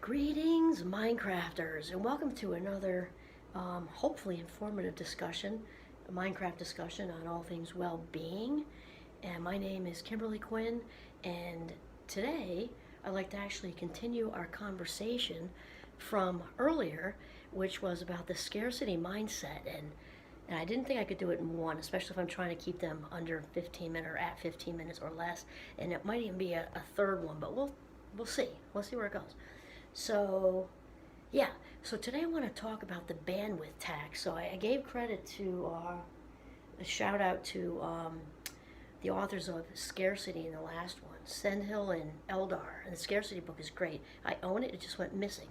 Greetings, Minecrafters, and welcome to another hopefully informative discussion, a Minecraft discussion on all things well-being. And my name is Kimberly Quinn, and today I'd like to actually continue our conversation from earlier, which was about the scarcity mindset. And I didn't think I could do it in one, especially if I'm trying to keep them under 15 minutes or at 15 minutes or less. And it might even be a third one, but we'll see. We'll see where it goes. So, yeah, so today I want to talk about the bandwidth tax. So I gave credit to, a shout out to the authors of Scarcity in the last one, Sendhill and Eldar. And the Scarcity book is great. I own it, it just went missing.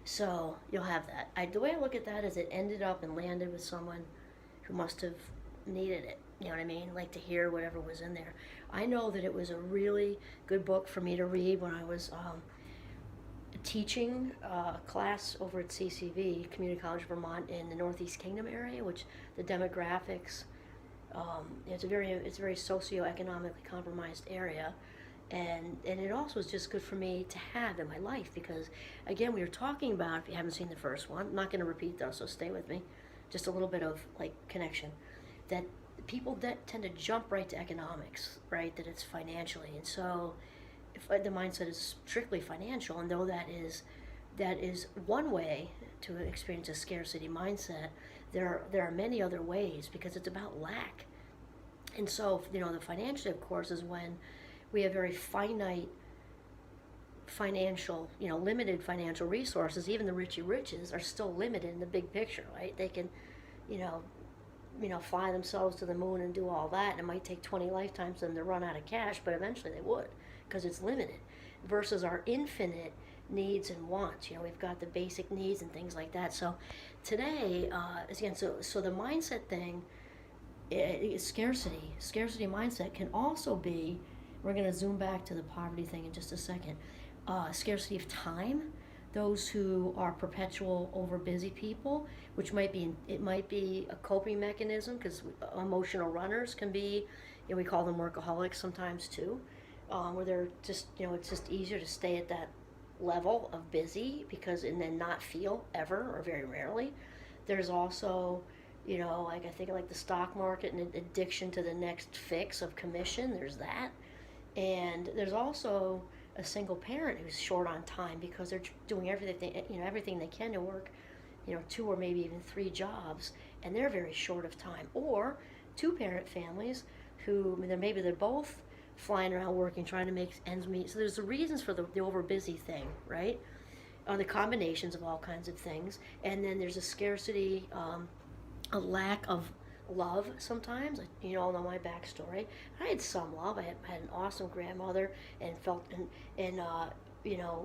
So you'll have that. The way I look at that is it ended up and landed with someone who must have needed it. You know what I mean? Like to hear whatever was in there. I know that it was a really good book for me to read when I was teaching a class over at CCV, Community College of Vermont, in the Northeast Kingdom area, which the demographics, it's a very socioeconomically compromised area, and it also is just good for me to have in my life because, again, we were talking about, if you haven't seen the first one, I'm not going to repeat those, so stay with me, just a little bit of like connection, that people that tend to jump right to economics, right, that it's financially, and so if the mindset is strictly financial, and though that is one way to experience a scarcity mindset, there are many other ways because it's about lack. And so, the financial, of course, is when we have very finite financial, limited financial resources. Even the richy riches are still limited in the big picture, right? They can, you know, fly themselves to the moon and do all that, and it might take 20 lifetimes for them to run out of cash, but eventually they would, because it's limited, versus our infinite needs and wants. We've got the basic needs and things like that. So today, again, so the mindset thing, scarcity mindset can also be, we're going to zoom back to the poverty thing in just a second, scarcity of time. Those who are perpetual over busy people, which might be a coping mechanism, because emotional runners can be, we call them workaholics sometimes too, where they're just, it's just easier to stay at that level of busy and then not feel ever or very rarely. There's also, like I think like the stock market and addiction to the next fix of commission. There's that, and there's also a single parent who's short on time because they're doing everything they can to work, 2 or maybe even 3 jobs, and they're very short of time. Or 2-parent families who maybe they're both flying around working, trying to make ends meet. So there's the reasons for the over busy thing, right? The combinations of all kinds of things, and then there's a scarcity, a lack of love sometimes. You all know my backstory. I had some love. I had an awesome grandmother and felt and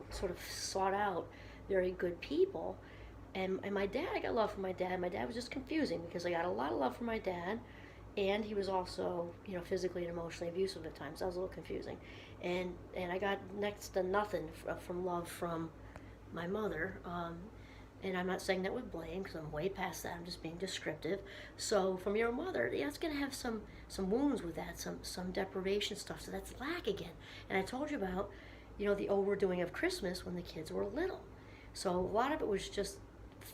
sort of sought out very good people. And my dad, I got love from my dad. My dad was just confusing because I got a lot of love from my dad, and he was also physically and emotionally abusive at times. That was a little confusing, and I got next to nothing from love from my mother. And I'm not saying that with blame because I'm way past that. I'm just being descriptive. So from your mother, it's going to have some wounds with that, some deprivation stuff. So that's lack again. And I told you about, the overdoing of Christmas when the kids were little. So a lot of it was just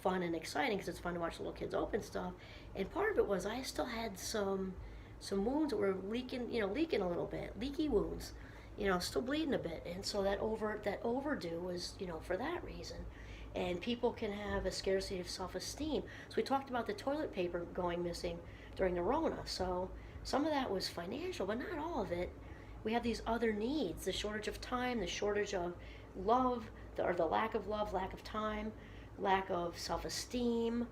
fun and exciting because it's fun to watch little kids open stuff. And part of it was I still had some wounds that were leaking a little bit, leaky wounds, still bleeding a bit. And so that overdue was, for that reason. And people can have a scarcity of self-esteem. So we talked about the toilet paper going missing during the Rona. So some of that was financial, but not all of it. We have these other needs, the shortage of time, the shortage of love, or the lack of love, lack of time, lack of self-esteem.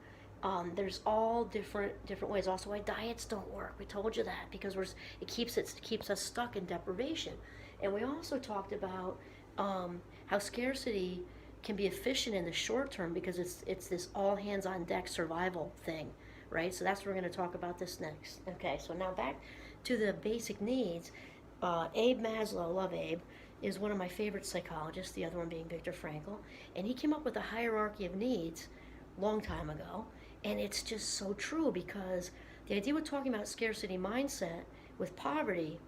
There's all different ways. Also, why diets don't work. We told you that because it keeps us stuck in deprivation. And we also talked about how scarcity can be efficient in the short term because it's this all hands on deck survival thing, right? So that's what we're going to talk about this next. Okay, so now back to the basic needs. Abe Maslow, love Abe, is one of my favorite psychologists, the other one being Viktor Frankl, and he came up with a hierarchy of needs long time ago, and it's just so true because the idea with talking about scarcity mindset with poverty,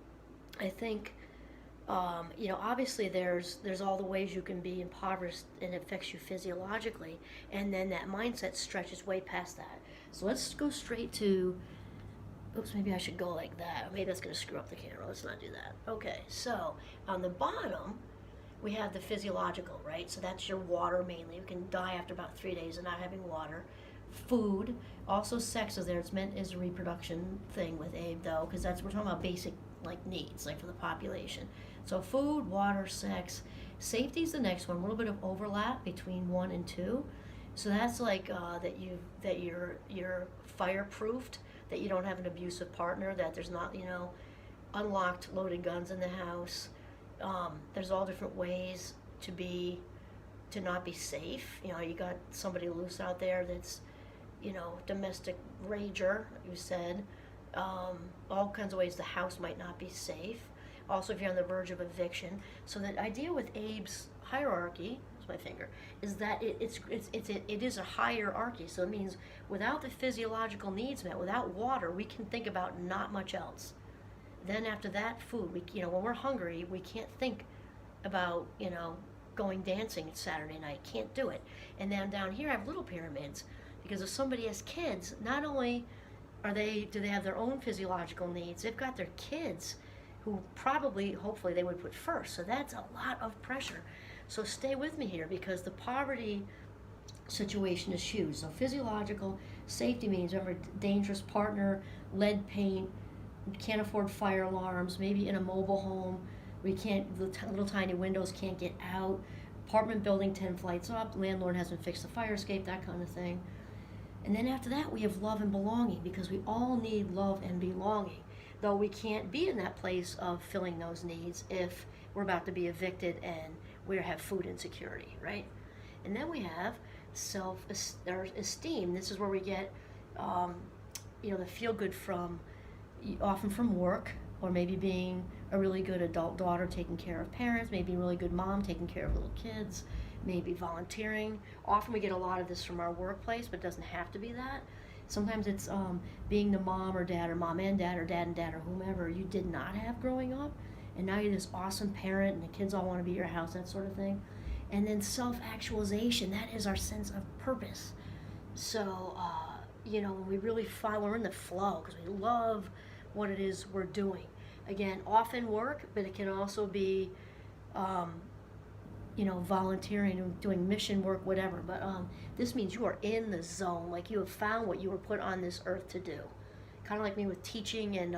I think Obviously there's all the ways you can be impoverished and it affects you physiologically, and then that mindset stretches way past that. So let's go straight to, oops, maybe I should go like that. Maybe that's going to screw up the camera. Let's not do that. Okay, so on the bottom, we have the physiological, right? So that's your water mainly. You can die after about 3 days of not having water. Food, also sex is there. It's meant as a reproduction thing with Abe, though, because we're talking about basic like needs, like for the population. So food, water, sex. Safety is the next one. A little bit of overlap between 1 and 2. So that's like that you're fireproofed, that you don't have an abusive partner, that there's not unlocked loaded guns in the house. There's all different ways to not be safe. You got somebody loose out there that's domestic rager, you said. All kinds of ways the house might not be safe. Also, if you're on the verge of eviction. So the idea with Abe's hierarchy, my finger, is that it is a hierarchy. So it means without the physiological needs met, without water, we can think about not much else. Then after that, food. When we're hungry, we can't think about going dancing Saturday night. Can't do it. And then down here, I have little pyramids, because if somebody has kids, not only do they have their own physiological needs, they've got their kids who hopefully they would put first. So that's a lot of pressure. So stay with me here, because the poverty situation is huge. So physiological, safety means you have a dangerous partner, lead paint, can't afford fire alarms, maybe in a mobile home, little tiny windows, can't get out, apartment building 10 flights up, landlord hasn't fixed the fire escape, that kind of thing. And then after that, we have love and belonging, because we all need love and belonging, though we can't be in that place of filling those needs if we're about to be evicted and we have food insecurity, right? And then we have self-esteem. This is where we get, the feel-good often from work, or maybe being a really good adult daughter taking care of parents, maybe a really good mom taking care of little kids, maybe volunteering. Often we get a lot of this from our workplace, but it doesn't have to be that. Sometimes it's being the mom or dad, or mom and dad, or dad and dad, or whomever you did not have growing up, and now you're this awesome parent and the kids all want to be at your house, that sort of thing. And then self-actualization, that is our sense of purpose. So, when we really find we're in the flow, because we love what it is we're doing. Again, often work, but it can also be, volunteering, doing mission work, whatever. But this means you are in the zone, like you have found what you were put on this earth to do. Kind of like me with teaching and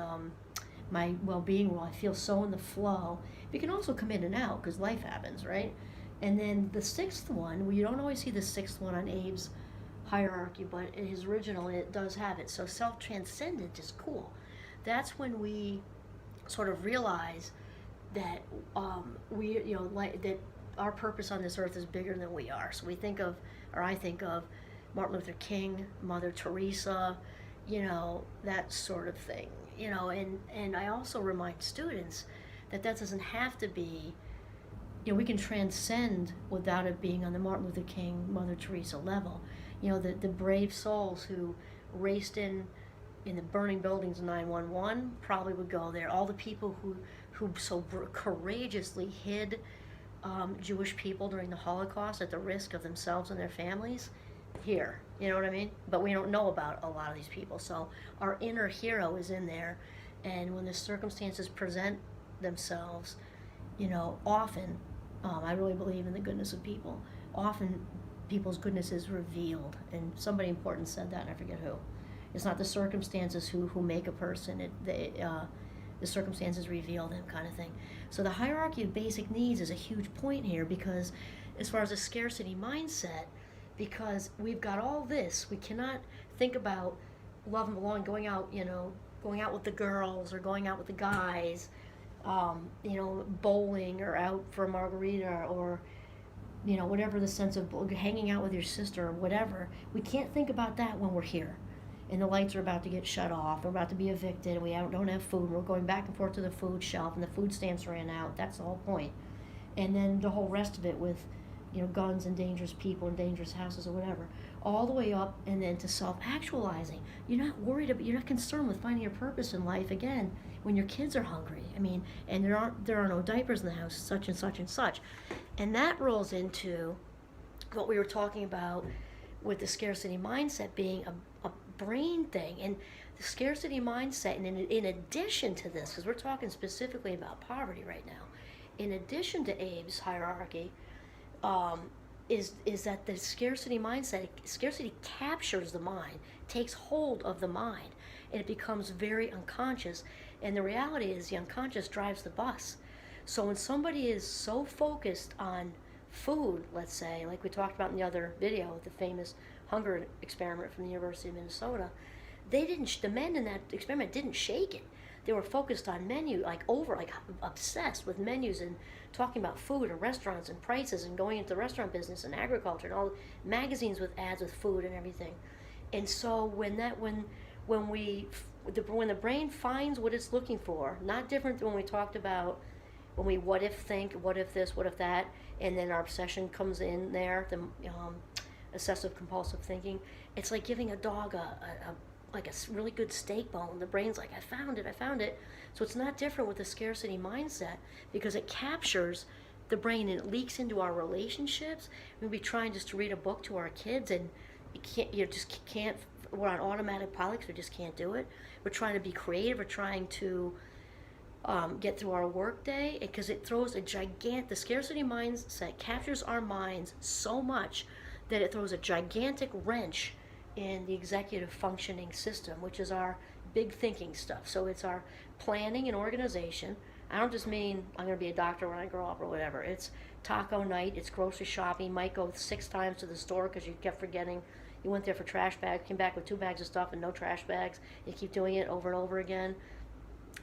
my well-being role. I feel so in the flow. But you can also come in and out, because life happens, right? And then the sixth one, well, you don't always see the sixth one on Abe's hierarchy, but in his original, it does have it. So self-transcendent is cool. That's when we sort of realize that that our purpose on this earth is bigger than we are. So I think of Martin Luther King, Mother Teresa, that sort of thing. And I also remind students that doesn't have to be, we can transcend without it being on the Martin Luther King, Mother Teresa level. The brave souls who raced in the burning buildings of 9/11 probably would go there. All the people who so courageously hid Jewish people during the Holocaust at the risk of themselves and their families, here. You know what I mean? But we don't know about a lot of these people. So our inner hero is in there, and when the circumstances present themselves, often, I really believe in the goodness of people. Often people's goodness is revealed, and somebody important said that, and I forget who. It's not the circumstances who make a person. The circumstances reveal them, kind of thing. So the hierarchy of basic needs is a huge point here, because as far as a scarcity mindset, because we've got all this, we cannot think about love and belonging, going out with the girls or going out with the guys, bowling or out for a margarita, or whatever the sense of hanging out with your sister or whatever. We can't think about that when we're here. And the lights are about to get shut off, we're about to be evicted, and we don't have food, and we're going back and forth to the food shelf, and the food stamps ran out. That's the whole point. And then the whole rest of it with guns and dangerous people and dangerous houses or whatever, all the way up and then to self-actualizing. You're not worried about, you're not concerned with finding your purpose in life again when your kids are hungry. I mean, and there are no diapers in the house, such and such and such. And that rolls into what we were talking about with the scarcity mindset being a brain thing. And the scarcity mindset, and in addition to this, because we're talking specifically about poverty right now, in addition to Abe's hierarchy, is that the scarcity mindset, scarcity captures the mind, takes hold of the mind, and it becomes very unconscious. And the reality is the unconscious drives the bus. So when somebody is so focused on food, let's say, like we talked about in the other video with the famous hunger experiment from the University of Minnesota, the men in that experiment didn't shake it. They were focused on menu, like obsessed with menus and talking about food and restaurants and prices and going into the restaurant business and agriculture and all magazines with ads with food and everything. And so when the brain finds what it's looking for, not different than when we talked about when we what if think, what if this, what if that, and then our obsession comes in there, the obsessive compulsive thinking. It's like giving a dog a really good steak bone. The brain's like, I found it. So it's not different with the scarcity mindset, because it captures the brain and it leaks into our relationships. We'd be trying just to read a book to our kids, and you just can't. We're on automatic pilot, we just can't do it. We're trying to be creative. We're trying to get through our work day, because it throws the scarcity mindset captures our minds so much that it throws a gigantic wrench in the executive functioning system, which is our big thinking stuff. So it's our planning and organization. I don't just mean I'm going to be a doctor when I grow up or whatever. It's taco night, it's grocery shopping. You might go 6 times to the store because you kept forgetting. You went there for trash bags, came back with 2 bags of stuff and no trash bags. You keep doing it over and over again.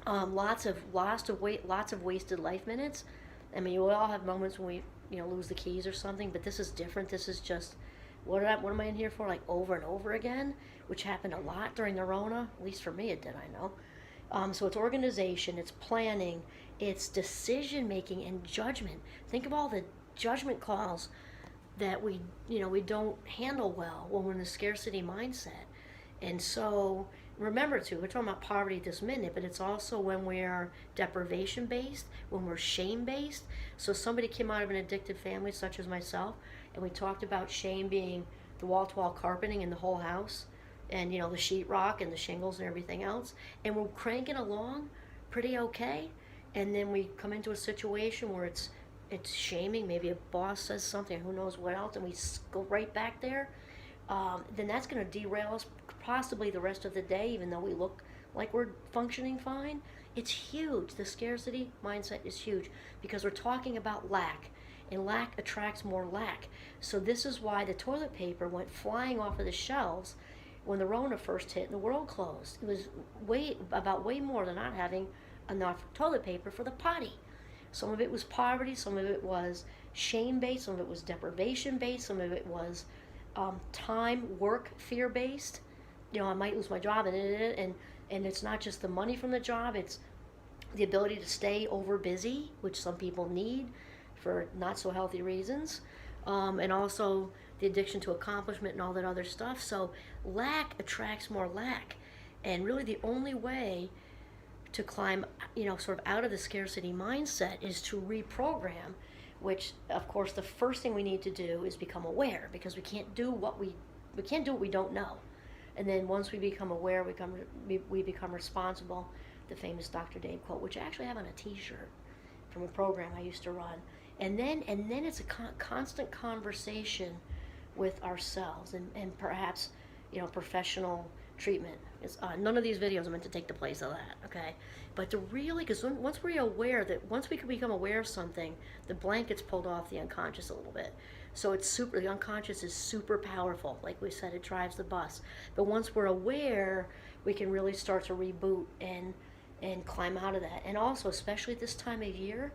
Lots of wasted life minutes. I mean, we all have moments when we lose the keys or something, but this is different. This is just, what am I in here for, like over and over again, which happened a lot during the Rona. At least for me it did, I know. So it's organization, it's planning, it's decision making and judgment. Think of all the judgment calls that we don't handle well when we're in the scarcity mindset. And so remember too, we're talking about poverty this minute, but it's also when we're deprivation based, when we're shame based. So somebody came out of an addicted family such as myself, and we talked about shame being the wall-to-wall carpeting in the whole house, and the sheetrock and the shingles and everything else, and we're cranking along pretty okay, and then we come into a situation where it's shaming. Maybe a boss says something, who knows what else, and we go right back there. Then that's going to derail us possibly the rest of the day, even though we look like we're functioning fine. It's huge. The scarcity mindset is huge, because we're talking about lack, and lack attracts more lack. So this is why the toilet paper went flying off of the shelves when the Rona first hit and the world closed. It was way more than not having enough toilet paper for the potty. Some of it was poverty, some of it was shame-based, some of it was deprivation-based, some of it was time, work, fear-based. I might lose my job, and it's not just the money from the job, it's the ability to stay over busy, which some people need for not so healthy reasons, and also the addiction to accomplishment and all that other stuff. So lack attracts more lack, and really the only way to climb, sort of out of the scarcity mindset is to reprogram, which of course the first thing we need to do is become aware, because we can't do what we don't know. And then once we become aware, we become responsible. The famous Dr. Dave quote, which I actually have on a T-shirt from a program I used to run. And then it's a constant conversation with ourselves, and perhaps professional treatment. None of these videos are meant to take the place of that, okay? But because once we can become aware of something, the blanket's pulled off the unconscious a little bit. So the unconscious is super powerful. Like we said, it drives the bus. But once we're aware, we can really start to reboot and climb out of that. And also, especially at this time of year,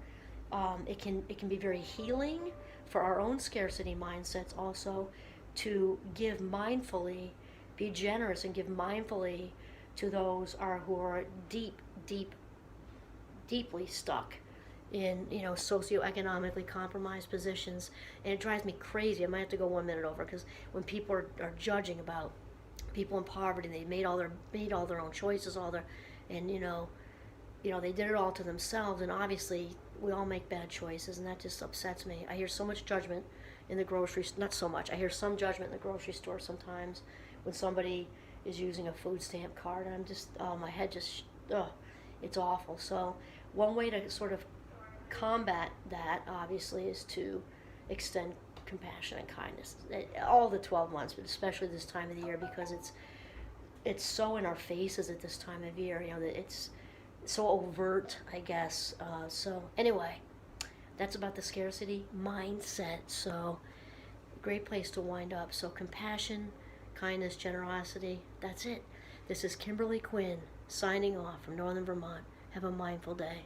it can be very healing for our own scarcity mindsets also, to give mindfully, be generous and give mindfully to those who are deeply stuck in, you know, socioeconomically compromised positions, and it drives me crazy. I might have to go 1 minute over, because when people are judging about people in poverty, they made all their own choices, and they did it all to themselves, and obviously we all make bad choices, and that just upsets me. I hear so much judgment in the grocery, not so much, I hear some judgment in the grocery store sometimes when somebody is using a food stamp card, and I'm just, my head just, it's awful. So one way to sort of combat that, obviously, is to extend compassion and kindness all the 12 months, but especially this time of the year, because it's so in our faces at this time of year, that it's so overt, I guess. So anyway, that's about the scarcity mindset. So great place to wind up. So compassion, kindness, generosity, that's it. This is Kimberly Quinn signing off from Northern Vermont. Have a mindful day.